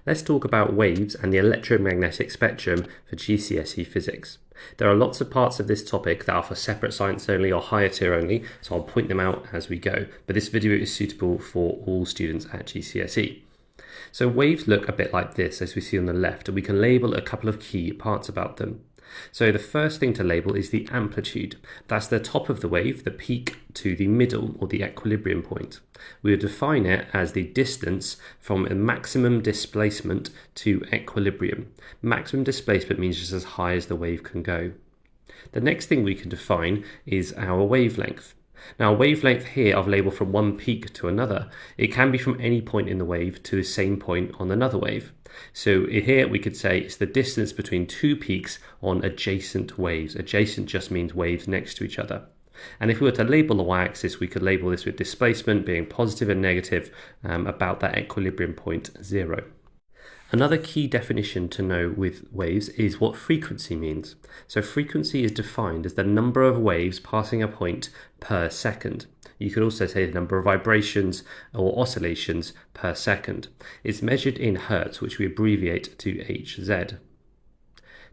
Let's talk about waves and the electromagnetic spectrum for GCSE Physics. There are lots of parts of this topic that are for separate science only or higher tier only, so I'll point them out as we go, but this video is suitable for all students at GCSE. So waves look a bit like this, as we see on the left, and we can label a couple of key parts about them. So the first thing to label is the amplitude. That's the top of the wave, the peak, to the middle or the equilibrium point. We would define it as the distance from a maximum displacement to equilibrium. Maximum displacement means just as high as the wave can go. The next thing we can define is our wavelength. Now, wavelength here I've labelled from one peak to another. It can be from any point in the wave to the same point on another wave. So here we could say it's the distance between two peaks on adjacent waves. Adjacent just means waves next to each other. And if we were to label the y-axis, we could label this with displacement being positive and negative about that equilibrium point 0. Another key definition to know with waves is what frequency means. So frequency is defined as the number of waves passing a point per second. You could also say the number of vibrations or oscillations per second. It's measured in hertz, which we abbreviate to Hz.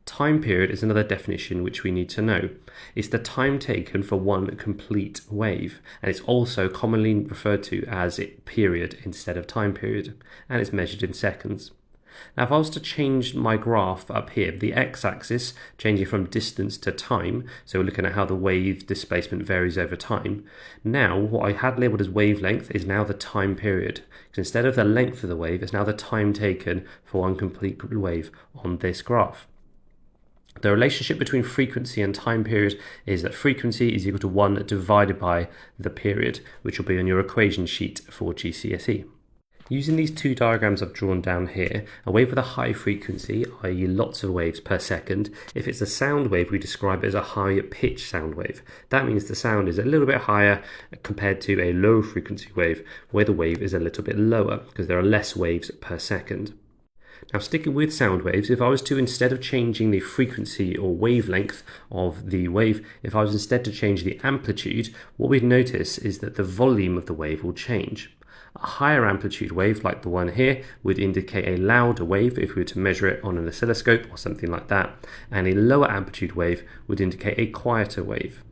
Time period is another definition which we need to know. It's the time taken for one complete wave, and it's also commonly referred to as period instead of time period, and it's measured in seconds. Now, if I was to change my graph up here, the x-axis changing from distance to time, so we're looking at how the wave displacement varies over time. Now, what I had labelled as wavelength is now the time period. Because instead of the length of the wave, it's now the time taken for one complete wave on this graph. The relationship between frequency and time period is that frequency is equal to 1 divided by the period, which will be on your equation sheet for GCSE. Using these two diagrams I've drawn down here, a wave with a high frequency, i.e. lots of waves per second, if it's a sound wave, we describe it as a high pitch sound wave. That means the sound is a little bit higher compared to a low frequency wave, where the wave is a little bit lower, because there are less waves per second. Now, sticking with sound waves, if I was to, instead of changing the frequency or wavelength of the wave, if I was instead to change the amplitude, what we'd notice is that the volume of the wave will change. A higher amplitude wave, like the one here, would indicate a louder wave if we were to measure it on an oscilloscope or something like that, and a lower amplitude wave would indicate a quieter wave.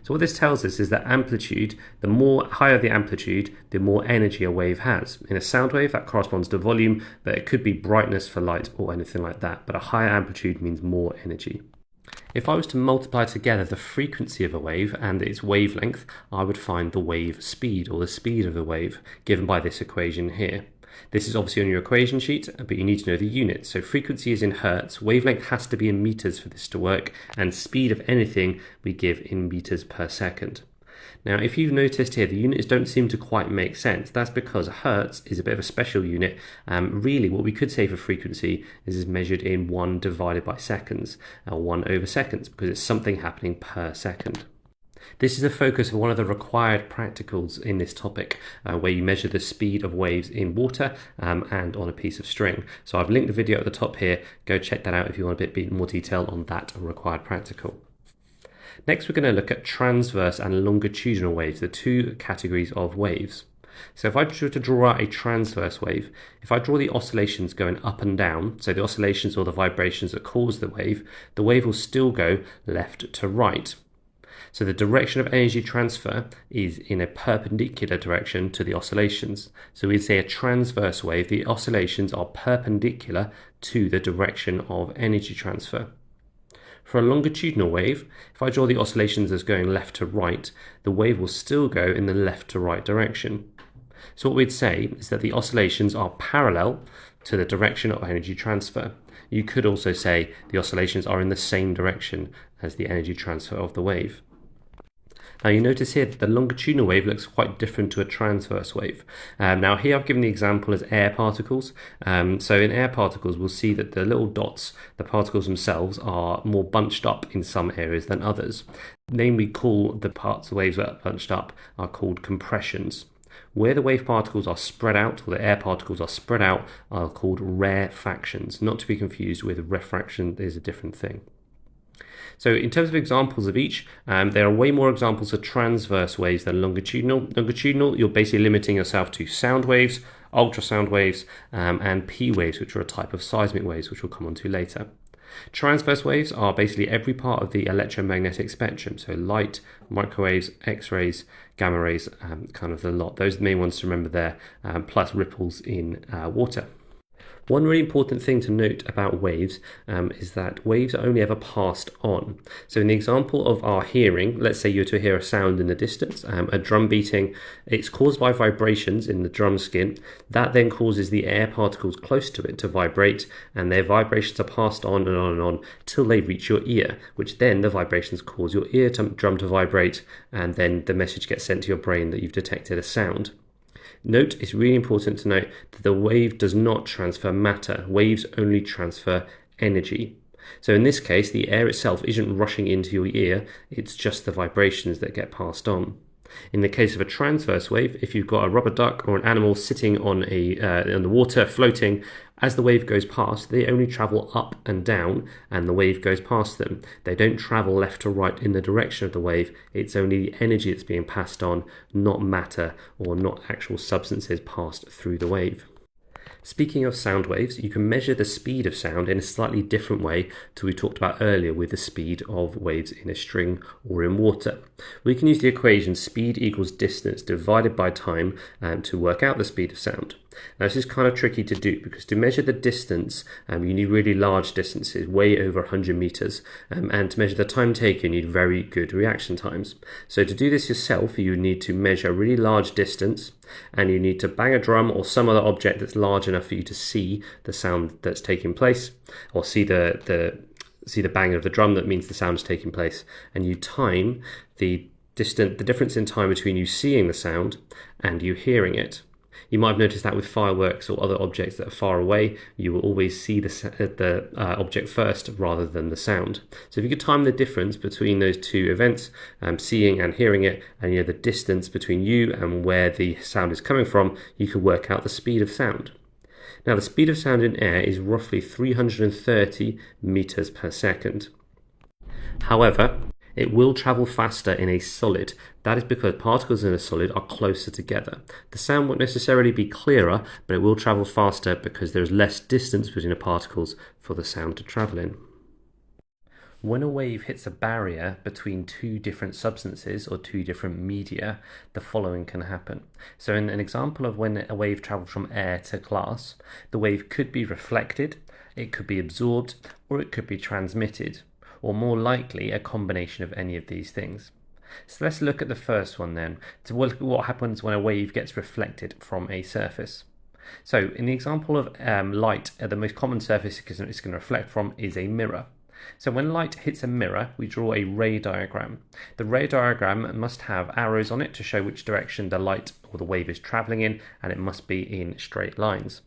So what this tells us is that amplitude, the more higher the amplitude, the more energy a wave has. In a sound wave, that corresponds to volume, but it could be brightness for light or anything like that, but a higher amplitude means more energy. If I was to multiply together the frequency of a wave and its wavelength, I would find the wave speed, or the speed of the wave, given by this equation here. This is obviously on your equation sheet, but you need to know the units. So frequency is in hertz, wavelength has to be in meters for this to work, and speed of anything we give in meters per second. Now, if you've noticed here, the units don't seem to quite make sense. That's because hertz is a bit of a special unit. Really, what we could say for frequency is measured in 1 divided by seconds, or 1 over seconds, because it's something happening per second. This is the focus of one of the required practicals in this topic, where you measure the speed of waves in water and on a piece of string. So I've linked the video at the top here. Go check that out if you want a bit more detail on that required practical. Next, we're going to look at transverse and longitudinal waves, the two categories of waves. So if I were to draw out a transverse wave, if I draw the oscillations going up and down, so the oscillations or the vibrations that cause the wave will still go left to right. So the direction of energy transfer is in a perpendicular direction to the oscillations. So we'd say a transverse wave, the oscillations are perpendicular to the direction of energy transfer. For a longitudinal wave, if I draw the oscillations as going left to right, the wave will still go in the left to right direction. So what we'd say is that the oscillations are parallel to the direction of energy transfer. You could also say the oscillations are in the same direction as the energy transfer of the wave. Now you notice here that the longitudinal wave looks quite different to a transverse wave. Now here I've given the example as air particles. So in air particles we'll see that the little dots, the particles themselves, are more bunched up in some areas than others. Name we call the parts of waves that are bunched up are called compressions. Where the wave particles are spread out, or the air particles are spread out, are called rarefactions, not to be confused with refraction. Is a different thing. So in terms of examples of each, there are way more examples of transverse waves than longitudinal. Longitudinal, you're basically limiting yourself to sound waves ultrasound waves, and P waves, which are a type of seismic waves, which we'll come on to later. Transverse waves are basically every part of the electromagnetic spectrum, so light, microwaves, X-rays, gamma rays, kind of the lot. Those are the main ones to remember there, plus ripples in water. One really important thing to note about waves is that waves are only ever passed on. So in the example of our hearing, let's say you're to hear a sound in the distance, a drum beating, it's caused by vibrations in the drum skin. That then causes the air particles close to it to vibrate, and their vibrations are passed on and on and on till they reach your ear, which then the vibrations cause your eardrum to vibrate, and then the message gets sent to your brain that you've detected a sound. Note, it's really important to note that the wave does not transfer matter. Waves only transfer energy. So in this case, the air itself isn't rushing into your ear, it's just the vibrations that get passed on. In the case of a transverse wave, if you've got a rubber duck or an animal sitting on the water floating, as the wave goes past, they only travel up and down, and the wave goes past them. They don't travel left to right in the direction of the wave. It's only the energy that's being passed on, not matter or not actual substances passed through the wave. Speaking of sound waves, you can measure the speed of sound in a slightly different way to we talked about earlier with the speed of waves in a string or in water. We can use the equation speed equals distance divided by time to work out the speed of sound. Now this is kind of tricky to do because to measure the distance you need really large distances, way over 100 meters, and to measure the time taken you need very good reaction times. So to do this yourself you need to measure a really large distance, and you need to bang a drum or some other object that's large enough for you to see the sound that's taking place, or see the bang of the drum that means the sound is taking place, and you time the difference in time between you seeing the sound and you hearing it. You might have noticed that with fireworks or other objects that are far away, you will always see the object first rather than the sound. So if you could time the difference between those two events, seeing and hearing it, and the distance between you and where the sound is coming from, you could work out the speed of sound. Now the speed of sound in air is roughly 330 meters per second. However, it will travel faster in a solid. That is because particles in a solid are closer together. The sound won't necessarily be clearer, but it will travel faster because there is less distance between the particles for the sound to travel in. When a wave hits a barrier between two different substances or two different media, the following can happen. So in an example of when a wave travels from air to glass, the wave could be reflected, it could be absorbed, or it could be transmitted, or more likely a combination of any of these things. So let's look at the first one then, to look at what happens when a wave gets reflected from a surface. So in the example of light, the most common surface it's going to reflect from is a mirror. So when light hits a mirror, we draw a ray diagram. The ray diagram must have arrows on it to show which direction the light or the wave is travelling in, and it must be in straight lines.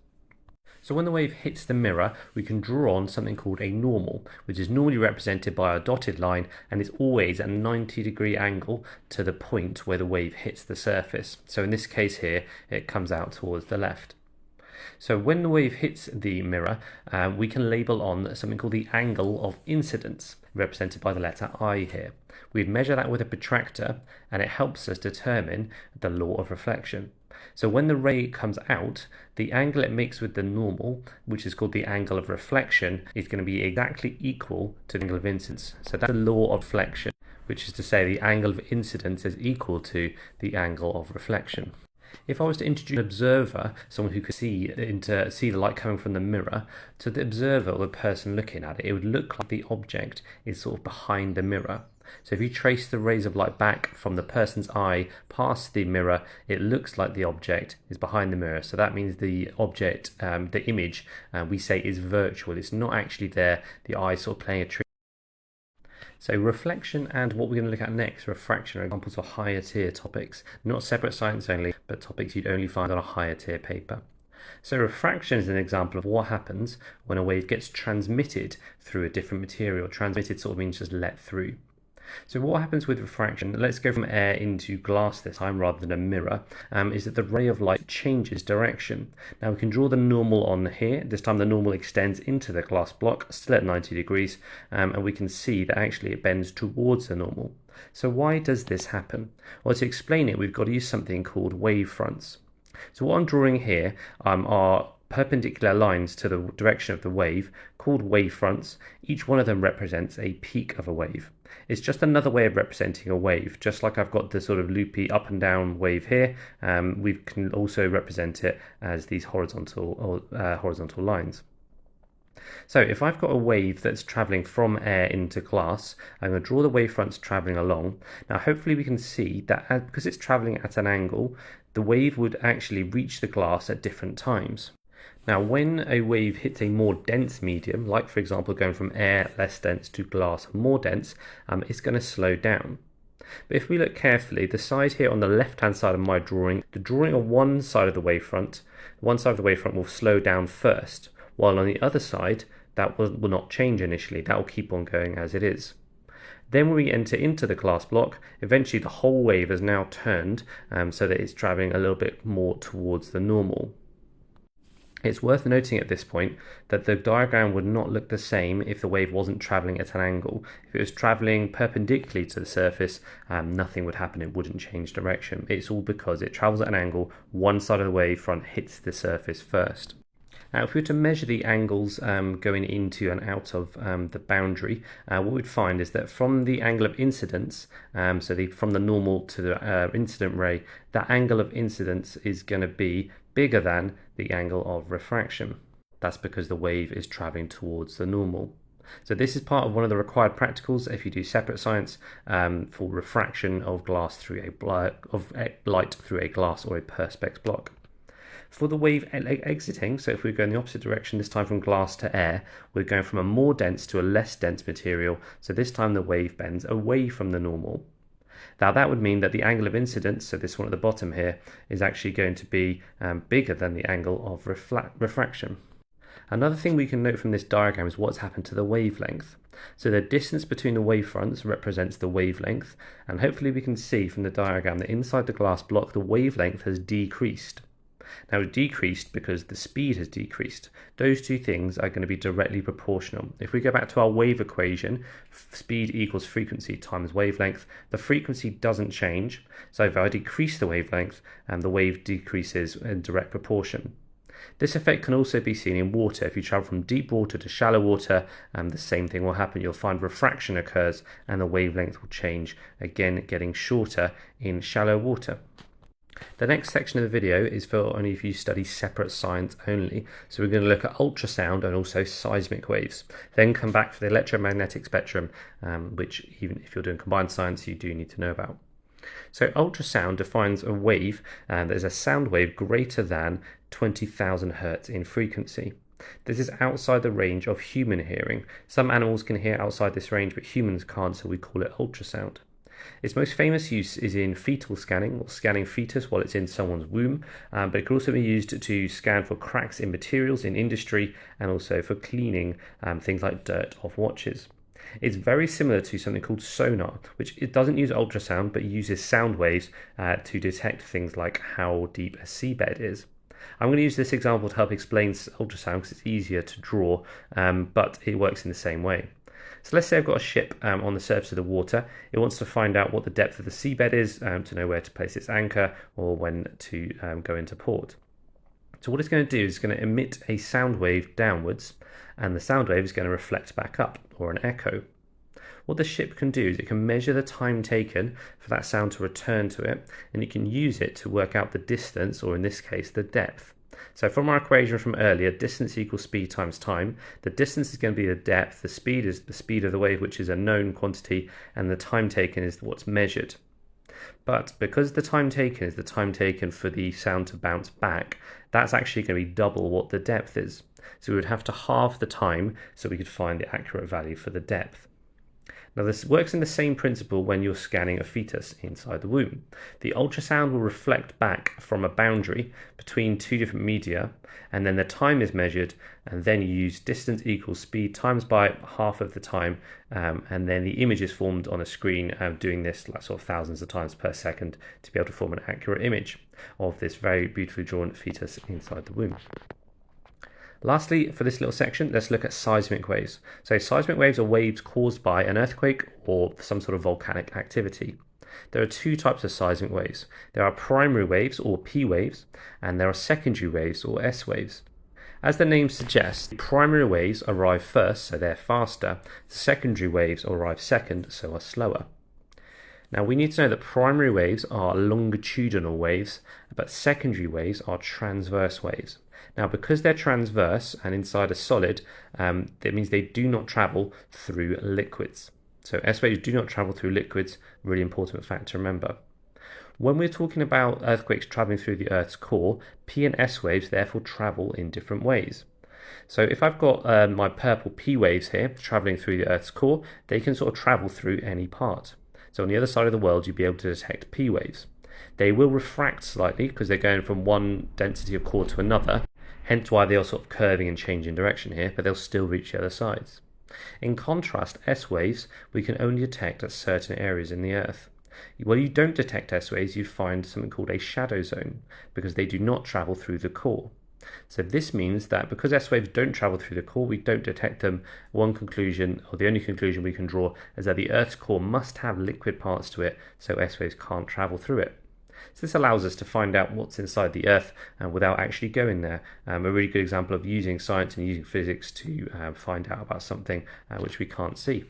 So when the wave hits the mirror, we can draw on something called a normal, which is normally represented by a dotted line, and it's always a 90-degree angle to the point where the wave hits the surface. So in this case here, it comes out towards the left. So when the wave hits the mirror, we can label on something called the angle of incidence, represented by the letter I here. We'd measure that with a protractor, and it helps us determine the law of reflection. So when the ray comes out, the angle it makes with the normal, which is called the angle of reflection, is going to be exactly equal to the angle of incidence. So that's the law of reflection, which is to say the angle of incidence is equal to the angle of reflection. If I was to introduce an observer, someone who could see the light coming from the mirror, to the observer or the person looking at it, it would look like the object is sort of behind the mirror. So if you trace the rays of light back from the person's eye past the mirror, it looks like the object is behind the mirror. So that means the object, the image, we say is virtual. It's not actually there. The eye is sort of playing a trick. So reflection and what we're going to look at next, refraction, are examples of higher tier topics, not separate science only, but topics you'd only find on a higher tier paper. So refraction is an example of what happens when a wave gets transmitted through a different material. Transmitted sort of means just let through. So what happens with refraction, let's go from air into glass this time rather than a mirror, is that the ray of light changes direction. Now we can draw the normal on here. This time the normal extends into the glass block, still at 90 degrees, and we can see that actually it bends towards the normal. So why does this happen? Well, to explain it, we've got to use something called wave fronts. So what I'm drawing here are perpendicular lines to the direction of the wave called wavefronts. Each one of them represents a peak of a wave. It's just another way of representing a wave. Just like I've got the sort of loopy up and down wave here, we can also represent it as these horizontal lines. So if I've got a wave that's traveling from air into glass, I'm going to draw the wavefronts traveling along. Now hopefully we can see that because it's traveling at an angle, the wave would actually reach the glass at different times. Now when a wave hits a more dense medium, like for example going from air less dense to glass more dense, it's going to slow down. But if we look carefully, the side here on the left hand side of my drawing, the drawing of one side of the wavefront will slow down first, while on the other side that will not change initially, that will keep on going as it is. Then when we enter into the glass block, eventually the whole wave has now turned so that it's traveling a little bit more towards the normal. It's worth noting at this point that the diagram would not look the same if the wave wasn't traveling at an angle. If it was traveling perpendicularly to the surface, nothing would happen, it wouldn't change direction. It's all because it travels at an angle, one side of the wavefront hits the surface first. Now, if we were to measure the angles going into and out of the boundary, what we'd find is that from the angle of incidence, from the normal to the incident ray, that angle of incidence is going to be bigger than the angle of refraction. That's because the wave is traveling towards the normal. So this is part of one of the required practicals if you do separate science for refraction of light through a glass or a perspex block. For the wave exiting, so if we go in the opposite direction, this time from glass to air, we're going from a more dense to a less dense material, so this time the wave bends away from the normal. Now that would mean that the angle of incidence, so this one at the bottom here, is actually going to be bigger than the angle of refraction. Another thing we can note from this diagram is what's happened to the wavelength. So the distance between the wavefronts represents the wavelength, and hopefully we can see from the diagram that inside the glass block the wavelength has decreased. Now it decreased because the speed has decreased. Those two things are going to be directly proportional. If we go back to our wave equation, speed equals frequency times wavelength, the frequency doesn't change. So if I decrease the wavelength, the wave decreases in direct proportion. This effect can also be seen in water. If you travel from deep water to shallow water, the same thing will happen. You'll find refraction occurs and the wavelength will change, again getting shorter in shallow water. The next section of the video is for only if you study separate science only. So we're going to look at ultrasound and also seismic waves. Then come back for the electromagnetic spectrum, which even if you're doing combined science, you do need to know about. So ultrasound defines a wave that is a sound wave greater than 20,000 Hertz in frequency. This is outside the range of human hearing. Some animals can hear outside this range, but humans can't, so we call it ultrasound. Its most famous use is in fetal scanning, or scanning fetus while it's in someone's womb, but it can also be used to scan for cracks in materials in industry and also for cleaning things like dirt off watches. It's very similar to something called sonar, which it doesn't use ultrasound but uses sound waves to detect things like how deep a seabed is. I'm going to use this example to help explain ultrasound because it's easier to draw, but it works in the same way. So let's say I've got a ship on the surface of the water. It wants to find out what the depth of the seabed is to know where to place its anchor or when to go into port. So what it's going to do is it's going to emit a sound wave downwards, and the sound wave is going to reflect back up, or an echo. What the ship can do is it can measure the time taken for that sound to return to it, and you can use it to work out the distance, or in this case the depth. So from our equation from earlier, distance equals speed times time. The distance is going to be the depth, the speed is the speed of the wave, which is a known quantity, and the time taken is what's measured. But because the time taken is the time taken for the sound to bounce back, that's actually going to be double what the depth is. So we would have to halve the time so we could find the accurate value for the depth. Now this works in the same principle when you're scanning a fetus inside the womb. The ultrasound will reflect back from a boundary between two different media, and then the time is measured, and then you use distance equals speed times by half of the time, and then the image is formed on a screen doing this like sort of thousands of times per second to be able to form an accurate image of this very beautifully drawn fetus inside the womb. Lastly, for this little section, let's look at seismic waves. So seismic waves are waves caused by an earthquake or some sort of volcanic activity. There are two types of seismic waves. There are primary waves, or P waves, and there are secondary waves, or S waves. As the name suggests, the primary waves arrive first, so they're faster. The secondary waves arrive second, so are slower. Now we need to know that primary waves are longitudinal waves, but secondary waves are transverse waves. Now because they're transverse and inside a solid, that means they do not travel through liquids. So S waves do not travel through liquids, really important fact to remember. When we're talking about earthquakes traveling through the Earth's core, P and S waves therefore travel in different ways. So if I've got my purple P waves here traveling through the Earth's core, they can sort of travel through any part. So on the other side of the world, you'll be able to detect P waves. They will refract slightly because they're going from one density of core to another, hence why they are sort of curving and changing direction here, but they'll still reach the other sides. In contrast, S waves we can only detect at certain areas in the Earth. Where you don't detect S waves, you find something called a shadow zone because they do not travel through the core. So this means that because S waves don't travel through the core, we don't detect them. One conclusion, or the only conclusion we can draw, is that the Earth's core must have liquid parts to it, so S waves can't travel through it. So this allows us to find out what's inside the Earth without actually going there. A really good example of using science and using physics to find out about something which we can't see.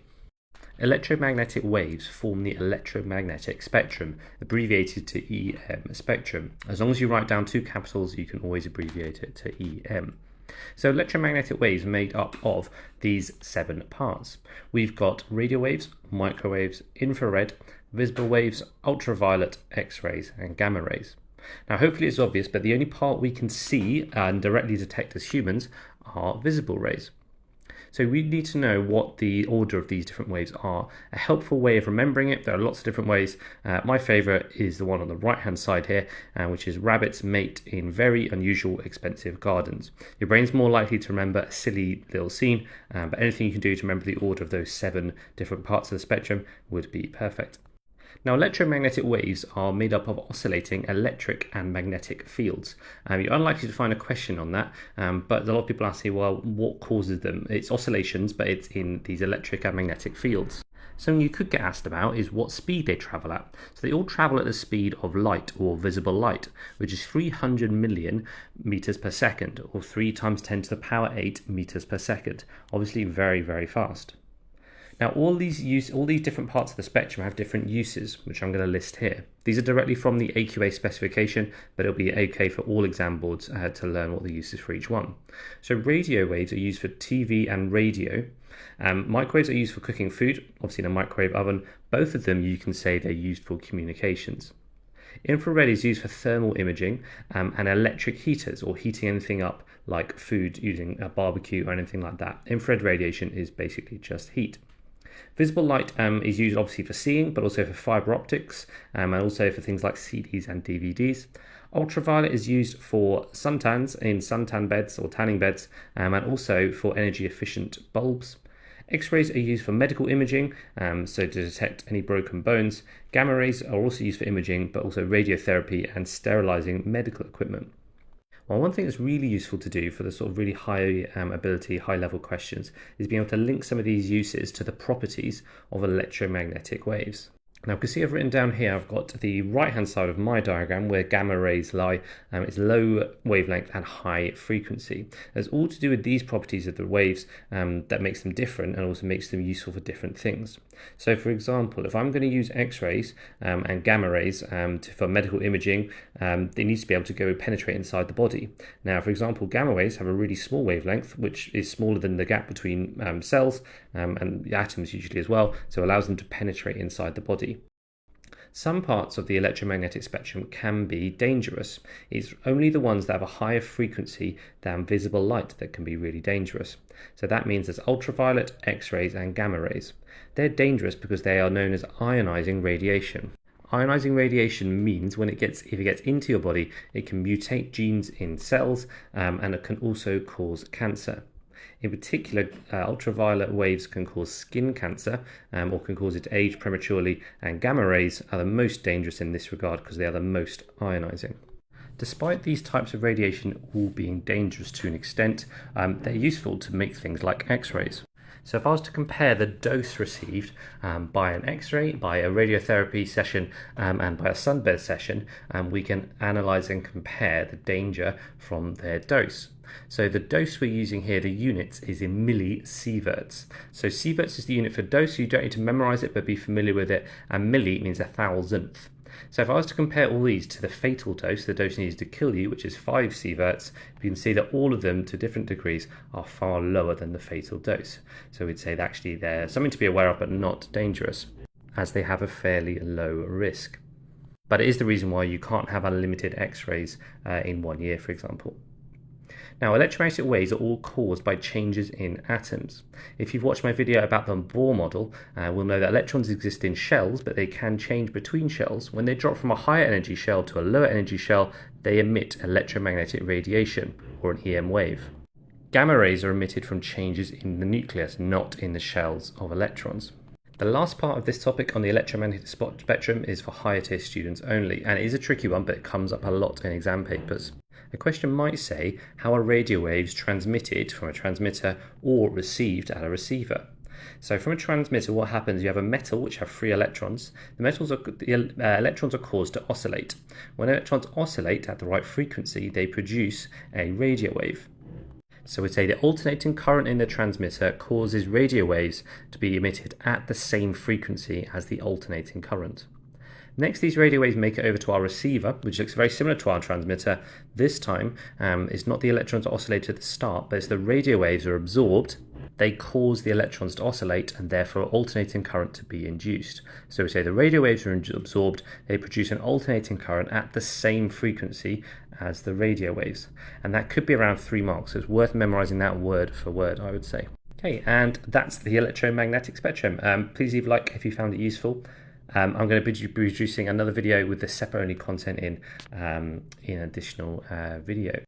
Electromagnetic waves form the electromagnetic spectrum, abbreviated to EM spectrum. As long as you write down two capitals, you can always abbreviate it to EM. So electromagnetic waves are made up of these 7 parts. We've got radio waves, microwaves, infrared, visible waves, ultraviolet, X-rays and gamma rays. Now hopefully it's obvious, but the only part we can see and directly detect as humans are visible rays. So we need to know what the order of these different waves are. A helpful way of remembering it, there are lots of different ways. My favourite is the one on the right hand side here, which is rabbits mate in very unusual expensive gardens. Your brain's more likely to remember a silly little scene, but anything you can do to remember the order of those 7 different parts of the spectrum would be perfect. Now, electromagnetic waves are made up of oscillating electric and magnetic fields. You're unlikely to find a question on that, but a lot of people ask me, well, what causes them? It's oscillations, but it's in these electric and magnetic fields. Something you could get asked about is what speed they travel at. So they all travel at the speed of light, or visible light, which is 300 million meters per second, or 3 times 10 to the power 8 meters per second. Obviously very, very fast. Now all these different parts of the spectrum have different uses, which I'm going to list here. These are directly from the AQA specification, but it'll be okay for all exam boards to learn what the use is for each one. So radio waves are used for TV and radio. Microwaves are used for cooking food, obviously in a microwave oven. Both of them you can say they're used for communications. Infrared is used for thermal imaging and electric heaters, or heating anything up like food using a barbecue or anything like that. Infrared radiation is basically just heat. Visible light is used obviously for seeing, but also for fiber optics and also for things like CDs and DVDs. Ultraviolet is used for suntans in suntan beds or tanning beds, and also for energy efficient bulbs. X-rays are used for medical imaging, so to detect any broken bones. Gamma rays are also used for imaging, but also radiotherapy and sterilizing medical equipment. Well, one thing that's really useful to do for the sort of really high ability, high level questions is being able to link some of these uses to the properties of electromagnetic waves. Now, you can see I've written down here, I've got the right-hand side of my diagram where gamma rays lie. It's low wavelength and high frequency. It's all to do with these properties of the waves that makes them different and also makes them useful for different things. So, for example, if I'm going to use X-rays and gamma rays for medical imaging, they need to be able to go penetrate inside the body. Now, for example, gamma rays have a really small wavelength, which is smaller than the gap between cells and atoms usually as well, so it allows them to penetrate inside the body. Some parts of the electromagnetic spectrum can be dangerous. It's only the ones that have a higher frequency than visible light that can be really dangerous. So that means there's ultraviolet, X-rays and gamma rays. They're dangerous because they are known as ionizing radiation. Ionizing radiation means if it gets into your body, it can mutate genes in cells and it can also cause cancer. In particular, ultraviolet waves can cause skin cancer or can cause it to age prematurely, and gamma rays are the most dangerous in this regard because they are the most ionizing. Despite these types of radiation all being dangerous to an extent, they're useful to make things like X-rays. So if I was to compare the dose received by an X-ray, by a radiotherapy session, and by a sunbed session, we can analyze and compare the danger from their dose. So the dose we're using here, the units, is in millisieverts. So sieverts is the unit for dose, so you don't need to memorize it, but be familiar with it. And milli means 1,000th. So if I was to compare all these to the fatal dose, the dose needed to kill you, which is 5 sieverts, you can see that all of them, to different degrees, are far lower than the fatal dose. So we'd say that actually they're something to be aware of, but not dangerous, as they have a fairly low risk. But it is the reason why you can't have unlimited X-rays in 1 year, for example. Now, electromagnetic waves are all caused by changes in atoms. If you've watched my video about the Bohr model, we'll know that electrons exist in shells, but they can change between shells. When they drop from a higher energy shell to a lower energy shell, they emit electromagnetic radiation, or an EM wave. Gamma rays are emitted from changes in the nucleus, not in the shells of electrons. The last part of this topic on the electromagnetic spectrum is for higher tier students only, and it is a tricky one, but it comes up a lot in exam papers. A question might say, how are radio waves transmitted from a transmitter or received at a receiver? So from a transmitter, what happens, you have a metal which have free electrons. The electrons are caused to oscillate. When electrons oscillate at the right frequency, they produce a radio wave. So we'd say the alternating current in the transmitter causes radio waves to be emitted at the same frequency as the alternating current. Next, these radio waves make it over to our receiver, which looks very similar to our transmitter. This time, it's not the electrons that oscillate at the start, but it's the radio waves are absorbed. They cause the electrons to oscillate and therefore alternating current to be induced. So we say the radio waves are absorbed, they produce an alternating current at the same frequency as the radio waves. And that could be around 3 marks, so it's worth memorizing that word for word, I would say. Okay, and that's the electromagnetic spectrum. Please leave a like if you found it useful. I'm going to be producing another video with the SEPA only content in additional video.